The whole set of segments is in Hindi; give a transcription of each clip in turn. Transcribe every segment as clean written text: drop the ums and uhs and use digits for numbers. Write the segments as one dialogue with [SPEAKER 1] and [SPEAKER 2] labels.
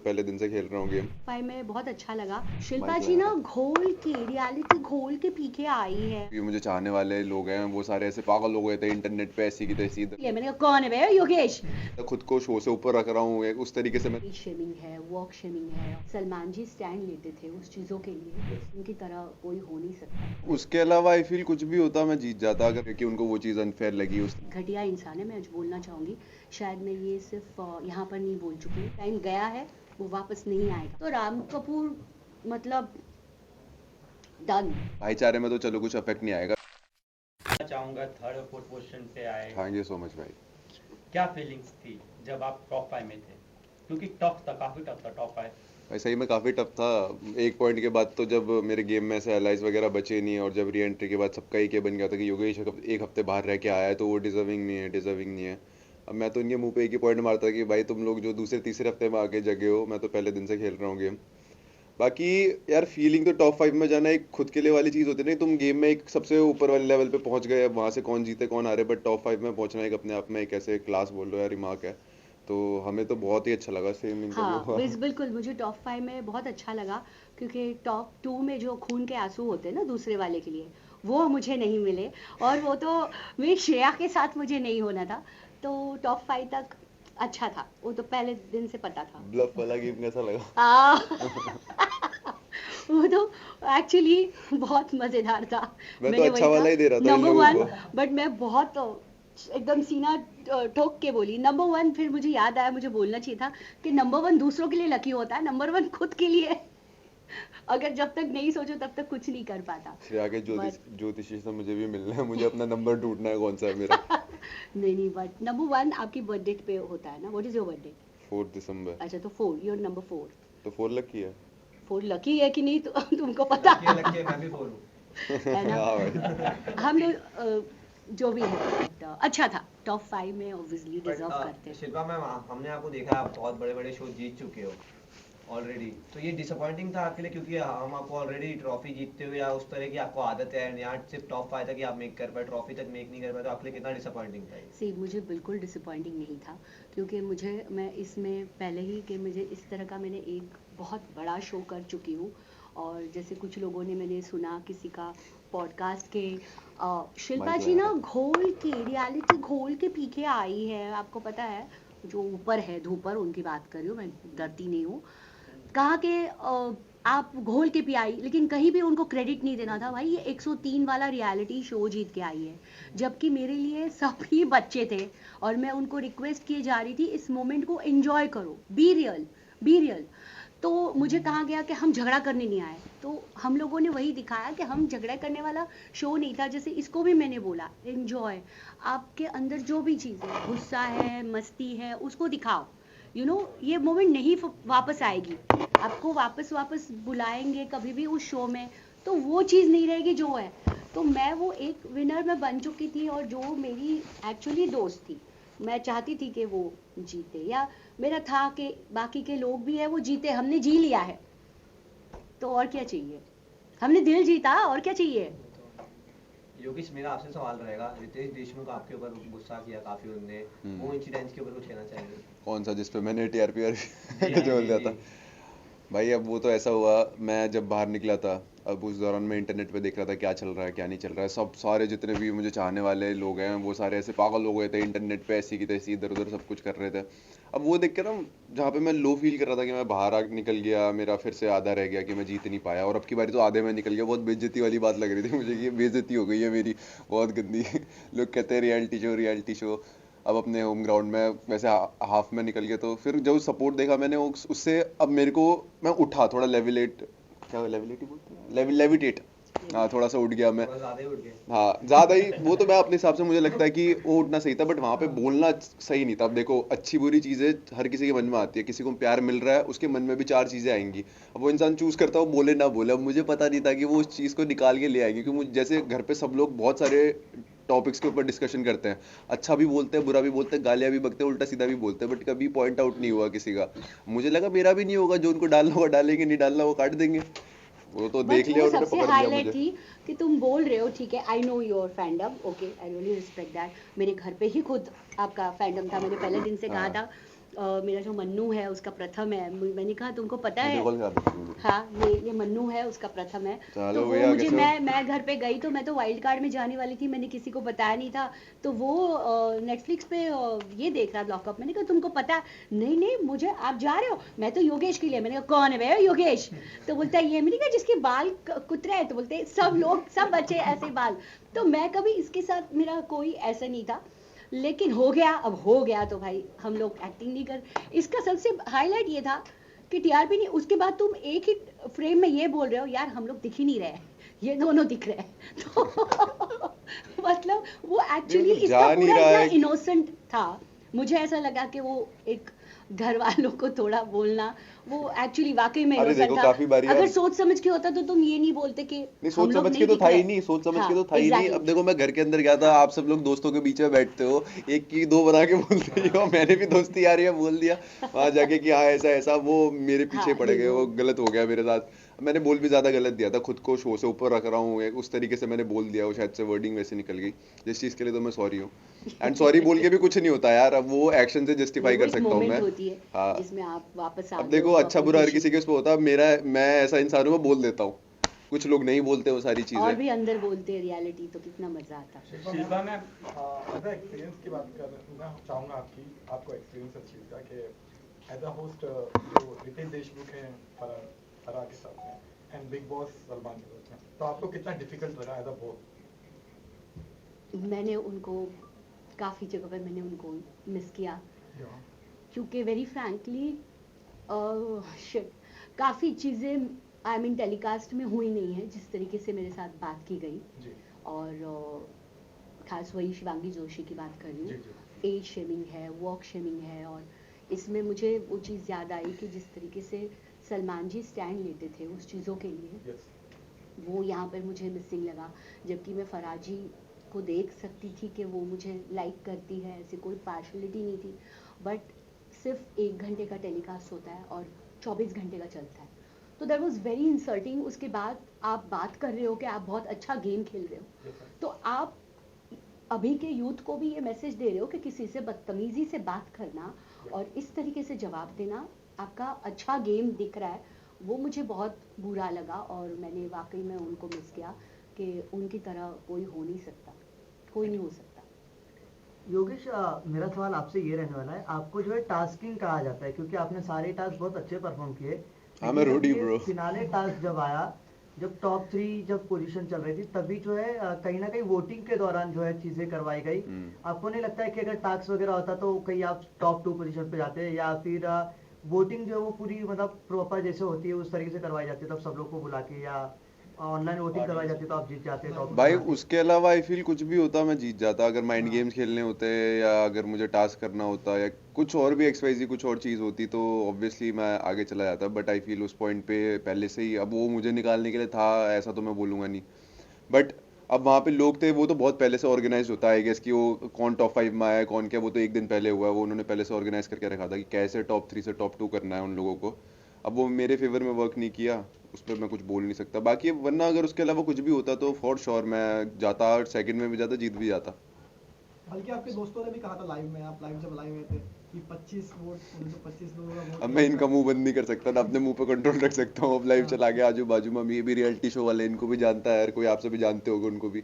[SPEAKER 1] पहले दिन से खेल रहा हूँ गेम।
[SPEAKER 2] भाई में बहुत अच्छा लगा। शिल्पा
[SPEAKER 1] माइक
[SPEAKER 2] जी
[SPEAKER 1] लगा
[SPEAKER 2] ना
[SPEAKER 1] था।
[SPEAKER 2] घोल के रियलिटी घोल के पी के आई है।
[SPEAKER 1] ये मुझे चाहने वाले लोग हैं वो सारे ऐसे पागल हो गए थे इंटरनेट पे ऐसी की तैसी।
[SPEAKER 2] ये मैंने कहा कौन है बे योगेश।
[SPEAKER 1] तो खुद को शो से ऊपर रख रहा हूँ उस तरीके से मैं।
[SPEAKER 2] शेमिंग है, वॉक शेमिंग है। सलमान जी स्टैंड लेते थे उस चीजों के लिए, उनकी तरह कोई हो नहीं सकता।
[SPEAKER 1] उसके अलावा आई फील कुछ भी होता मैं जीत जाता अगर कि उनको वो चीज़ अनफेयर लगी उस।
[SPEAKER 2] घटिया इंसान है, मैं आज बोलना चाहूंगी। शायद मैं ये सिर्फ यहाँ पर नहीं बोल चुकी, टाइम गया है, वो वापस नहीं आएगा। तो राम कपूर मतलब डन।
[SPEAKER 1] भाईचारे में तो चलो कुछ अफेक्ट नहीं आएगा।
[SPEAKER 3] चाहूंगा थर्ड और फोर्थ पोजीशन पे आए।
[SPEAKER 1] थैंक यू सो मच भाई।
[SPEAKER 3] क्या फीलिंग्स थी जब आप टॉप 5 में थे? क्योंकि टफ था, काफी टफ था टॉप 5।
[SPEAKER 1] भाई सही में काफ़ी टफ था। एक पॉइंट के बाद तो जब मेरे गेम में से एलाइज वगैरह बचे नहीं और जब री एंट्री के बाद सबका एक ये बन गया था कि योगेश एक हफ्ते बाहर रह के आया है तो वो डिजर्विंग नहीं है, डिजर्विंग नहीं है। अब मैं तो इनके मुंह पे एक ही पॉइंट मारता कि भाई तुम लोग जो दूसरे तीसरे हफ्ते में आके जगे हो, मैं तो पहले दिन से खेल रहा हूँ गेम। बाकी यार फीलिंग तो टॉप 5 में जाना एक खुद के लिए वाली चीज़ होती है। नहीं तुम गेम में एक सबसे ऊपर वाले लेवल पे पहुंच गए, अब वहां से कौन जीते कौन हारे, बट टॉप 5 में पहुंचना एक अपने आप में एक ऐसे क्लास बोल लो या रिमार्क है। तो हमें तो बहुत ही अच्छा लगा सेम इनका जो
[SPEAKER 2] हाँ
[SPEAKER 1] हुआ।
[SPEAKER 2] बिल्कुल, मुझे टॉप 5 में बहुत अच्छा लगा, क्योंकि टॉप 2 में जो खून के आंसू होते हैं ना दूसरे वाले के लिए, वो मुझे नहीं मिले। और वो तो मेरी श्रेया के साथ मुझे नहीं होना था। तो टॉप 5 तक अच्छा था, वो तो पहले दिन से पता था।
[SPEAKER 1] ब्लफ वाला गेम कैसा लगा?
[SPEAKER 2] वो तो एक्चुअली बहुत मजेदार था।
[SPEAKER 1] मैं तो
[SPEAKER 2] मैंने
[SPEAKER 1] अच्छा
[SPEAKER 2] वही
[SPEAKER 1] वाला
[SPEAKER 2] कहा
[SPEAKER 1] ही दे रहा था इन
[SPEAKER 2] नंबर
[SPEAKER 1] लोगों
[SPEAKER 2] 1,
[SPEAKER 1] को।
[SPEAKER 2] बट मैं बहुत एकदम सीना ठोक के बोली नंबर 1। फिर मुझे याद आया मुझे बोलना चाहिए था कि नंबर 1 दूसरों के लिए लकी होता है, नंबर 1 खुद के लिए। अगर जब तक नहीं सोचो तब तक कुछ नहीं कर पाता।
[SPEAKER 1] श्रेया के
[SPEAKER 2] बट
[SPEAKER 1] ज्योतिषी से मुझे भी मिलना है, मुझे अपना नंबर ढूंढना है कौन सा है मेरा।
[SPEAKER 2] नहीं, बट नंबर 1 आपकी बर्थडे पे होता है ना। What is your birthday?
[SPEAKER 1] 4 दिसंबर।
[SPEAKER 2] अच्छा, तो 4, योर नंबर 4।
[SPEAKER 1] तो 4 लकी है।
[SPEAKER 2] 4 लकी है कि नहीं तो तुमको पता
[SPEAKER 3] लकी है, मैं भी बोलूं।
[SPEAKER 2] है ना।
[SPEAKER 1] हाँ भाई।
[SPEAKER 2] हम लोग जो भी है but, अच्छा था। टॉप 5 में ऑब्वियसली
[SPEAKER 3] बट
[SPEAKER 2] डिजर्व करते थे।
[SPEAKER 3] शिल्पा मैम, हमने आपको देखा है, आप बहुत बड़े बड़े शो जीत चुके हो ऑलरेडी। तो ये डिसअपॉइंटिंग था आपके लिए, क्योंकि हम आपको ऑलरेडी ट्रॉफी जीतते हुए या उस तरह की आपको आदत है, यहाँ सिर्फ टॉप 5 तक ही आप मेक कर पाए, ट्रॉफी तक मेक नहीं कर पाए, तो आपके लिए कितना डिसअपॉइंटिंग था ये?
[SPEAKER 2] सी मुझे बिल्कुल डिसअपॉइंटिंग नहीं था, क्योंकि मैं इसमें पहले ही कि मुझे इस तरह का मैंने एक बहुत बड़ा शो कर चुकी हूँ। और जैसे कुछ लोगों ने मैंने सुना किसी का पॉडकास्ट के शिल्पा
[SPEAKER 1] माइक
[SPEAKER 2] जी
[SPEAKER 1] लगा
[SPEAKER 2] ना
[SPEAKER 1] था।
[SPEAKER 2] घोल के रियलिटी घोल के पी के आई है। आपको पता है जो ऊपर है धूपर, उनकी बात कर रही हूँ, मैं डरती नहीं हूँ। कहा कि आप घोल के पी आई, लेकिन कहीं भी उनको क्रेडिट नहीं देना था। भाई ये 103 वाला रियलिटी शो जीत के आई है, जबकि मेरे लिए सभी बच्चे थे और मैं उनको रिक्वेस्ट किए जा रही थी इस मोमेंट को एंजॉय करो, बी रियल, बी रियल। तो मुझे कहा गया कि हम झगड़ा करने नहीं आए। तो हम लोगों ने वही दिखाया कि हम झगड़ा करने वाला शो नहीं था। जैसे इसको भी मैंने बोला एंजॉय, आपके अंदर जो भी चीज़ है, गुस्सा है, मस्ती है, उसको दिखाओ। ये मोमेंट नहीं वापस आएगी। आपको वापस बुलाएंगे कभी भी उस शो में, तो वो चीज़ नहीं रहेगी जो है। तो मैं वो एक विनर में बन चुकी थी, और जो मेरी एक्चुअली दोस्त थी, मैं चाहती थी कि वो जीते, या मेरा था कि बाकी के लोग भी है वो जीते। हमने जी लिया है तो और क्या चाहिए, हमने दिल जीता, और क्या चाहिए।
[SPEAKER 3] योगेश, मेरा आपसे सवाल रहेगा, रितेश देशमुख आपके ऊपर गुस्सा किया काफी उनने, वो इंसिडेंट्स के ऊपर कुछ कहना चाहेंगे?
[SPEAKER 1] कौन सा जिसपे मैंने टीआरपी
[SPEAKER 3] जी
[SPEAKER 1] जोड़
[SPEAKER 3] जी
[SPEAKER 1] दिया
[SPEAKER 3] जी।
[SPEAKER 1] था? भाई अब वो तो ऐसा हुआ, मैं जब बाहर निकला था, अब उस दौरान मैं इंटरनेट पे देख रहा था क्या चल रहा है क्या नहीं चल रहा है। सब सारे जितने भी मुझे चाहने वाले लोग हैं वो सारे ऐसे पागल हो गए थे इंटरनेट पे, ऐसी की तैसी इधर उधर सब कुछ कर रहे थे। अब वो देख के ना, जहाँ पे मैं लो फील कर रहा था कि मैं बाहर निकल गया, मेरा फिर से आधा रह गया कि मैं जीत नहीं पाया, और अब की बारी तो आधे में निकल गया। बहुत बेइज्जती वाली बात लग रही थी मुझे कि बेइज्जती हो गई है मेरी बहुत गंदी। लोग कहते हैं रियलिटी शो रियलिटी शो। अब अपने होम ग्राउंड में वैसे हाफ में निकल गए, तो फिर जब सपोर्ट देखा मैंने उससे अब मेरे को, मैं उठा थोड़ा लेविलेट, क्या लेविलेट ही बोलते हैं, लेविटेट। हाँ थोड़ा सा उठ गया मैं।
[SPEAKER 3] थोड़ा ज्यादा ही उठ गए।
[SPEAKER 1] हाँ ज्यादा ही, वो तो मैं अपने हिसाब से मुझे लगता है कि वो उठना सही था, बट वहां पे बोलना सही नहीं था। अब देखो अच्छी बुरी चीजें हर किसी के मन में आती है, किसी को प्यार मिल रहा है उसके मन में भी 4 चीजें आएंगी। अब वो इंसान चूज करता है वो बोले ना बोले। अब मुझे पता नहीं था कि वो उस चीज को निकाल के ले आएंगे, क्योंकि मुझे जैसे घर पे सब लोग बहुत सारे टॉपिक्स के ऊपर डिस्कशन करते हैं, अच्छा भी बोलते हैं बुरा भी बोलते हैं, गालियां भी बकते हैं, उल्टा सीधा भी बोलते हैं, बट कभी पॉइंट आउट नहीं हुआ किसी का। मुझे लगा मेरा भी नहीं होगा, जो उनको डालना होगा डालेंगे, नहीं डालना वो काट देंगे। वो तो देख
[SPEAKER 2] बट
[SPEAKER 1] लिया
[SPEAKER 2] वो
[SPEAKER 1] उन्होंने,
[SPEAKER 2] सबसे
[SPEAKER 1] पकड़ लिया
[SPEAKER 2] हाईलाइट
[SPEAKER 1] मुझे।
[SPEAKER 2] थी कि तुम बोल रहे हो, ठीक है, I know your fandom, okay, I really respect that. मेरे घर पे ही खुद आपका फैंडम था, मैंने पहले दिन से कहा
[SPEAKER 1] हाँ
[SPEAKER 2] था। मेरा जो मन्नू है उसका प्रथम है। मैंने कहा तुमको पता है,
[SPEAKER 1] वीडियो कॉल करा दो मुझे।
[SPEAKER 2] हाँ ये मन्नू है उसका प्रथम है। तो
[SPEAKER 1] चलो
[SPEAKER 2] वो
[SPEAKER 1] भैया
[SPEAKER 2] मुझे
[SPEAKER 1] कैसे हो?
[SPEAKER 2] मैं घर पे गई तो मैं तो वाइल्ड कार्ड में जाने वाली थी, मैंने किसी को बताया नहीं था। तो वो नेटफ्लिक्स पे ये देख रहा लॉकअप। मैंने कहा तुमको पता है? नहीं नहीं मुझे, आप जा रहे हो? मैं तो योगेश के लिए। मैंने कहा कौन है भैया योगेश? तो बोलता है ये। मैंने कहा जिसके बाल कुतरे हैं। तो बोलते हैं सब लोग, सब बच्चे ऐसे बाल। तो मैं कभी इसके साथ, मेरा कोई ऐसा नहीं था, लेकिन हो गया, अब हो गया तो भाई हम लोग एक्टिंग नहीं कर। इसका सबसे हाईलाइट ये था कि टीआरपी नहीं, उसके बाद तुम एक ही फ्रेम में ये बोल रहे हो यार हम लोग दिख ही नहीं रहे हैं, ये दोनों दिख रहे हैं। तो मतलब वो एक्चुअली
[SPEAKER 1] मतलब
[SPEAKER 2] इसका
[SPEAKER 1] जा नहीं
[SPEAKER 2] पूरा
[SPEAKER 1] रहा
[SPEAKER 2] इतना
[SPEAKER 1] है।
[SPEAKER 2] इनोसेंट था। मुझे ऐसा लगा कि वो एक घर वालों को थोड़ा बोलना, वो एक्चुअली वाकई में
[SPEAKER 1] अरे
[SPEAKER 2] इनोसेंट
[SPEAKER 1] देखो
[SPEAKER 2] था।
[SPEAKER 1] काफी बारी
[SPEAKER 2] अगर
[SPEAKER 1] अब
[SPEAKER 2] सोच समझ के होता तो तुम ये नहीं बोलते कि
[SPEAKER 1] नहीं,
[SPEAKER 2] हम
[SPEAKER 1] सोच
[SPEAKER 2] लोग
[SPEAKER 1] समझ के
[SPEAKER 2] नहीं
[SPEAKER 1] तो
[SPEAKER 2] दिख
[SPEAKER 1] था
[SPEAKER 2] रहे।
[SPEAKER 1] ही नहीं, सोच समझ
[SPEAKER 2] हाँ
[SPEAKER 1] के तो था ही नहीं।
[SPEAKER 2] एग्जैक्टली।
[SPEAKER 1] अब देखो मैं घर के अंदर गया था, आप सब लोग दोस्तों के बीच में बैठते हो, एक की दो बना के बोलते हो, मैंने भी दोस्ती यारी है बोल दिया वहां जाके कि हाँ ऐसा ऐसा, वो मेरे पीछे
[SPEAKER 2] हाँ
[SPEAKER 1] पड़
[SPEAKER 2] नहीं
[SPEAKER 1] गए,
[SPEAKER 2] वो
[SPEAKER 1] वो गलत हो गया मेरे साथ। मैंने बोल भी ज्यादा गलत दिया था, खुद को शो से ऊपर रख रहा हूँ उस तरीके से मैंने बोल दिया, वो शायद से वर्डिंग वैसे निकल गई, जिस चीज के लिए तो मैं सॉरी हूँ। एंड सॉरी बोल के भी कुछ नहीं होता यार, अब वो एक्शन से
[SPEAKER 2] नहीं
[SPEAKER 1] जस्टिफाई
[SPEAKER 2] वो
[SPEAKER 1] कर
[SPEAKER 2] एक
[SPEAKER 1] सकता हूँ
[SPEAKER 2] मोमेंट
[SPEAKER 1] मैं।
[SPEAKER 2] होती है
[SPEAKER 1] हाँ
[SPEAKER 2] जिसमें आप वापस आ
[SPEAKER 1] अब
[SPEAKER 2] गए हो
[SPEAKER 1] देखो
[SPEAKER 2] तो
[SPEAKER 1] अच्छा
[SPEAKER 2] अपनी
[SPEAKER 1] बुरा हर
[SPEAKER 2] खुशी।
[SPEAKER 1] किसी के उस पे होता है, मेरा मैं ऐसा इंसान हूँ मैं बोल देता हूँ, कुछ लोग नहीं बोलते वो सारी
[SPEAKER 2] और
[SPEAKER 1] चीजें।
[SPEAKER 2] भी अंदर बोलते हैं रियलिटी तो कितना मजा आता।
[SPEAKER 4] Shilpa ma'am, as a experience की बात करना चाहूँगा आपको एक्सपीरियंस इस चीज़ का कि एज अ होस्ट जो रितेश देशमुख हैं फराह के साथ में एंड बिग बॉस सलमान के साथ में, तो आपको कितना डिफिकल्ट लगा एज अ बोथ?
[SPEAKER 2] मैंने उनको काफ़ी जगह पर मैंने उनको मिस किया, क्योंकि वेरी फ्रैंकली शिट काफ़ी चीज़ें आई मीन टेलीकास्ट में हुई नहीं है जिस तरीके से मेरे साथ बात की गई।
[SPEAKER 4] जी
[SPEAKER 2] और खास वही शिवांगी जोशी की बात कर रही
[SPEAKER 4] जी
[SPEAKER 2] हूँ।
[SPEAKER 4] जी
[SPEAKER 2] एज शेमिंग है, वॉक शेमिंग है, और इसमें मुझे वो चीज़ याद आई कि जिस तरीके से सलमान जी स्टैंड लेते थे उस चीज़ों के लिए,
[SPEAKER 4] यस
[SPEAKER 2] वो यहाँ पर मुझे मिसिंग लगा। जबकि मैं फराजी को देख सकती थी कि वो मुझे लाइक करती है, ऐसी कोई पार्शलिटी नहीं थी, बट सिर्फ 1 घंटे का टेलीकास्ट होता है और 24 घंटे का चलता है, तो दैट वॉज वेरी इंसल्टिंग। उसके बाद आप बात कर रहे हो कि आप बहुत अच्छा गेम खेल रहे हो,
[SPEAKER 4] यस
[SPEAKER 2] तो आप अभी के यूथ को भी ये मैसेज दे रहे हो कि किसी से बदतमीजी से बात करना और इस तरीके से जवाब देना आपका अच्छा गेम दिख रहा है, वो मुझे बहुत बुरा लगा। और मैंने वाकई में उनको मिस किया कि उनकी तरह कोई हो नहीं सकता, कोई नहीं हो सकता।
[SPEAKER 5] योगेश, मेरा सवाल आपसे ये रहने वाला है, आपको जो है टास्किंग कहा जाता है क्योंकि आपने सारे टास्क बहुत अच्छे परफॉर्म किए,
[SPEAKER 1] हाँ मैं रोडी ब्रो।
[SPEAKER 5] फिनाले टास्क जब आया, जब टॉप 3 जब पोजीशन चल रही थी, तभी जो है कहीं ना कहीं वोटिंग के दौरान जो है चीजें करवाई गई। आपको नहीं लगता है कि अगर टास्क वगैरह होता तो कहीं आप टॉप 2 पोजीशन पे जाते, या फिर वोटिंग जो है वो पूरी मतलब प्रॉपर जैसे होती है उस तरीके से करवाई जाती है, तब सब लोग को बुला के, या ऑनलाइन वोटिंग करवाई जाती है तो आप जीत जाते हैं टॉप?
[SPEAKER 1] भाई उसके अलावा आई फील कुछ भी होता मैं जीत जाता, अगर माइंड गेम्स खेलने होते या अगर मुझे टास्क करना होता या कुछ और भी एक्सवाइजी कुछ और चीज होती तो ऑब्वियसली मैं आगे चला जाता, बट आई फील उस पॉइंट पे पहले से ही अब वो मुझे निकालने के लिए था ऐसा तो मैं बोलूंगा नहीं। बट अब वहाँ पे लोग थे, वो तो बहुत पहले से ऑर्गेनाइज होता है गेस कि वो कौन टॉप 5 में आया कौन क्या, वो तो एक दिन पहले हुआ है, वो उन्होंने पहले से ऑर्गेनाइज करके रखा था कि कैसे टॉप 3 से टॉप 2 करना है उन लोगों को। अब वो मेरे फेवर में वर्क नहीं किया, उस पर मैं कुछ बोल नहीं सकता। बाकी वरना अगर उसके अलावा कुछ भी होता तो फॉर श्योर मैं जाता, सेकंड में भी जाता, जीत भी जाता।
[SPEAKER 6] बल्कि आपके दोस्तों ने भी कहा था लाइव में, आप लाइव जब लाइव में थे, कि 25 वोट 25 लोगों का वोट।
[SPEAKER 1] अब मैं इनका मुंह बंद नहीं कर सकता ना, अपने मुंह पे कंट्रोल रख सकता हूँ। अब लाइव चला गया आजू बाजू में, ये भी रियलिटी शो वाले, इनको भी जानता है, हर कोई आपसे भी जानते होगे उनको भी,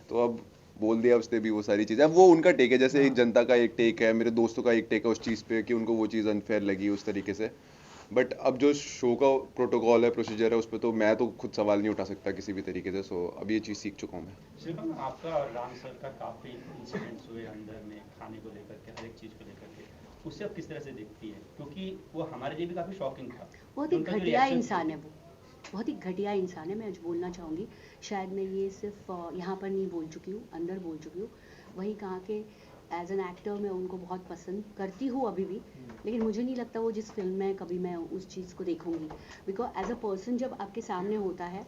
[SPEAKER 1] तो अब बोल दिया उसने भी वो सारी चीजें। अब वो उनका टेक है, जैसे एक जनता का एक टेक है, मेरे दोस्तों का एक टेक है उस चीज पे कि उनको वो चीज अनफेयर लगी उस तरीके से। बट अब जो शो का प्रोटोकॉल है, प्रोसीजर है, उस पर तो मैं तो खुद सवाल नहीं उठा सकता किसी भी तरीके से। सो अब ये चीज़ सीख चुका हूँ मैं।
[SPEAKER 7] शिल्पा मैम, आपका और राम सर का काफ़ी इंसिडेंट्स हुए अंदर में, खाने को लेकर के, हर एक चीज़ को लेकर के, उससे आप किस तरह से देखती है? क्योंकि वो हमारे लिए भी काफ़ी शॉकिंग था।
[SPEAKER 2] बहुत ही
[SPEAKER 7] उनका जो
[SPEAKER 2] घटिया
[SPEAKER 7] reaction
[SPEAKER 2] इंसान है
[SPEAKER 7] था,
[SPEAKER 2] वो, बहुत ही घटिया इंसान है। मैं आज बोलना चाहूँगी, शायद मैं ये सिर्फ यहाँ पर नहीं बोल चुकी हूँ, अंदर बोल चुकी हूँ। वही कहा कि एज एन एक्टर मैं उनको बहुत पसंद करती हूँ अभी भी, लेकिन मुझे नहीं लगता वो जिस फिल्म में कभी मैं उस चीज़ को देखूंगी, बिकॉज एज अ पर्सन जब आपके सामने होता है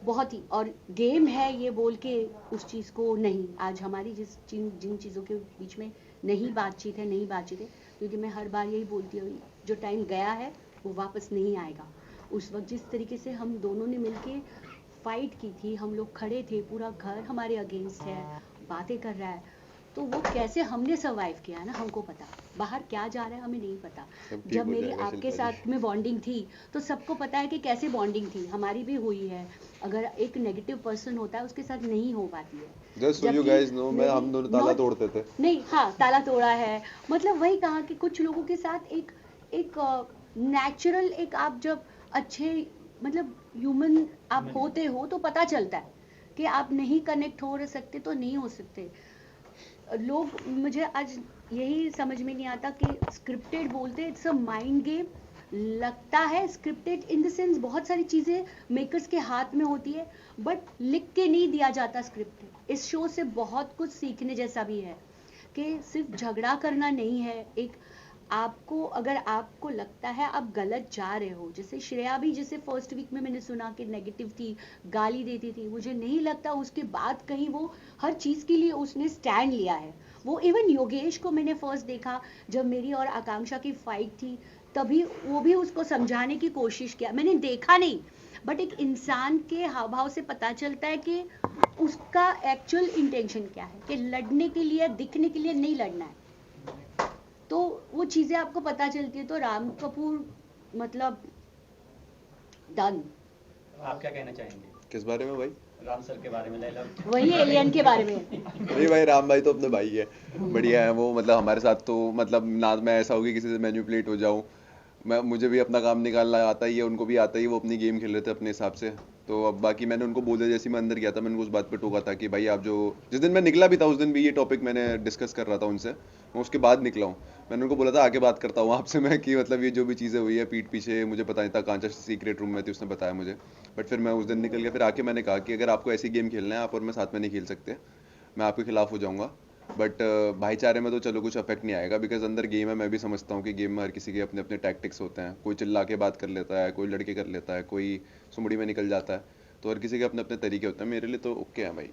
[SPEAKER 2] बहुत ही, और गेम है ये बोल के उस चीज़ को नहीं, आज हमारी जिन चीज़ों के बीच में नहीं बातचीत है, क्योंकि मैं हर बार यही बोलती हूँ जो टाइम गया है वो वापस नहीं आएगा। उस वक्त जिस तरीके से हम दोनों ने मिलके फाइट की थी, हम लोग खड़े थे, पूरा घर हमारे अगेंस्ट है, बातें कर रहा है, तो वो कैसे हमने सर्वाइव किया है ना, हमको पता। बाहर क्या जा रहा है हमें नहीं पता।
[SPEAKER 1] सब ठीक
[SPEAKER 2] जब
[SPEAKER 1] हो
[SPEAKER 2] मेरी
[SPEAKER 1] जाएगा
[SPEAKER 2] आपके
[SPEAKER 1] शिल्पा जी।
[SPEAKER 2] साथ में बॉन्डिंग थी तो सबको पता है कि कैसे बॉन्डिंग थी, हमारी भी हुई है। अगर एक नेगेटिव पर्सन होता है उसके साथ नहीं हो पाती है।
[SPEAKER 1] जस्ट सो यू
[SPEAKER 2] जबकि
[SPEAKER 1] गाइस नो, मैं हम
[SPEAKER 2] मेरी
[SPEAKER 1] दोनों ताला
[SPEAKER 2] not-
[SPEAKER 1] तोड़ते थे।
[SPEAKER 2] नहीं, हाँ ताला तोड़ा है। मतलब वही कहा कि कुछ लोगों के साथ एक एक नेचुरल एक आप जब अच्छे मतलब ह्यूमन आप होते हो तो पता चलता है कि आप नहीं कनेक्ट हो सकते तो नहीं हो सकते। लोग मुझे आज यही समझ में नहीं आता कि स्क्रिप्टेड बोलते इट्स अ माइंड गेम। लगता है स्क्रिप्टेड इन द सेंस बहुत सारी चीजें मेकर्स के हाथ में होती है, बट लिख के नहीं दिया जाता स्क्रिप्ट। इस शो से बहुत कुछ सीखने जैसा भी है कि सिर्फ झगड़ा करना नहीं है। एक आपको अगर आपको लगता है आप गलत जा रहे हो, जैसे श्रेया भी जैसे फर्स्ट वीक में मैंने सुना कि नेगेटिव थी, गाली देती थी, मुझे नहीं लगता उसके बाद कहीं वो हर चीज के लिए उसने स्टैंड लिया है। वो इवन योगेश को मैंने फर्स्ट देखा जब मेरी और आकांक्षा की फाइट थी, तभी वो भी उसको समझाने की कोशिश किया। मैंने देखा नहीं, बट एक इंसान के हाव भाव से पता चलता है कि उसका एक्चुअल इंटेंशन क्या है, कि लड़ने के लिए दिखने के लिए नहीं लड़ना है। तो वो चीजें आपको पता चलती है। तो राम कपूर मतलब डन।
[SPEAKER 7] आप क्या कहना चाहेंगे
[SPEAKER 1] किस बारे में भाई?
[SPEAKER 7] राम सर के बारे में, लैला?
[SPEAKER 2] वही एलियन के बारे में।
[SPEAKER 1] नहीं भाई, राम भाई तो अपने भाई है, बढ़िया है वो। मतलब हमारे साथ तो मतलब ना मैं ऐसा होगी किसी से मैनिपुलेट हो जाऊं। मुझे भी अपना काम निकालना आता ही है, उनको भी आता ही है, वो अपनी गेम खेल रहे थे अपने हिसाब से। तो अब बाकी मैंने उनको बोला, जैसे मैं अंदर गया था मैंने उनको उस बात पे टोका था कि भाई आप जो जिस दिन मैं निकला भी था उस दिन भी ये टॉपिक मैंने डिस्कस कर रहा था उनसे, मैं उसके बाद निकला हूँ। मैंने उनको बोला था आके बात करता हूँ आपसे मैं कि मतलब ये जो भी चीज़ें हुई है पीठ पीछे, मुझे पता नहीं था, कांचा सीक्रेट रूम में थी उसने बताया मुझे। बट फिर मैं उस दिन निकल गया, फिर आके मैंने कहा कि अगर आपको ऐसी गेम खेलना है आप और मैं साथ में नहीं खेल सकते, मैं आपके खिलाफ हो जाऊंगा। बट भाईचारे में तो चलो कुछ अफेक्ट नहीं आएगा, बिकॉज अंदर गेम है। मैं भी समझता हूँ कि गेम में हर किसी के अपने अपने टैक्टिक्स होते हैं, कोई चिल्ला के बात कर लेता है, कोई लड़के कर लेता है, कोई सुमड़ी में निकल जाता है, तो हर किसी के अपने अपने तरीके होते हैं। मेरे लिए तो ओके है भाई।